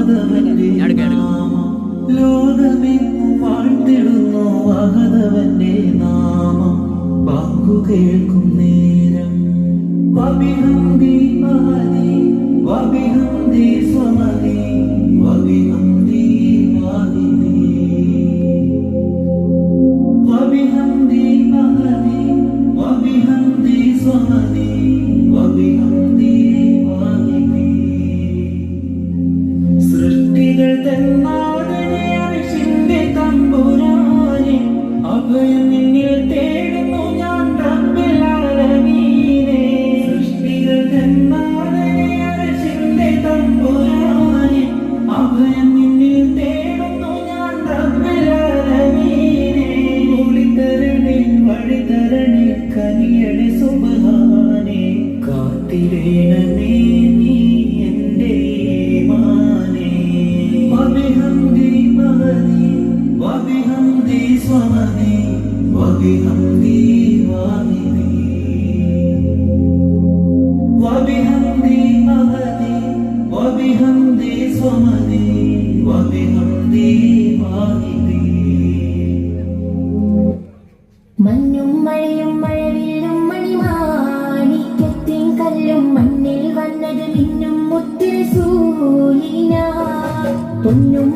മാധവന്റെ നാമം ലോകമെങ്ങും വാഴ്ത്തിടുന്നു മഹദവന്റെ നാമം വാക്കു കേൾക്കും നേരം വബിഹംദി മഹദി വബിഹംദി സ്വമദി വബിഹംദി വാഹിദി വബിഹംദി മഹദി വബിഹംദി സ്വമദി വബിഹംദി വാഹിദി സൃഷ്ടികൾ തന്നാദനെ അർശിന്റെ തമ്പുരാനെ അഭയം നിന്നിൽ തേടുന്നു ഞാൻ റബ്ബിൽ ആലമീനെ സൃഷ്ടികൾ തന്നാദനെ അർശിന്റെ തമ്പുരാനെ അഭയം നിന്നിൽ തേടുന്നു ഞാൻ റബ്ബിൽ ആലമീനെ ഒളിതരണേ വഴിതരണേ കനിയണേ സുബ്ഹാനേ കാത്തിടേണമേ നീ എൻ്റെ ഈമാനേ വബിഹംദി മഹദി വബിഹംദി സ്വമദി വബിഹംദി വാഹിദി വബിഹംദി മഹദി വബിഹംദി സ്വമദി വബിഹംദി വാഹിദി മഞ്ഞും മഴയും മഴവില്ലും മണിമാണിക്യത്തിൻ കല്ലും മണ്ണിൽ വന്നത് മിന്നും മുത്തുറസൂലിനാ പൊന്നും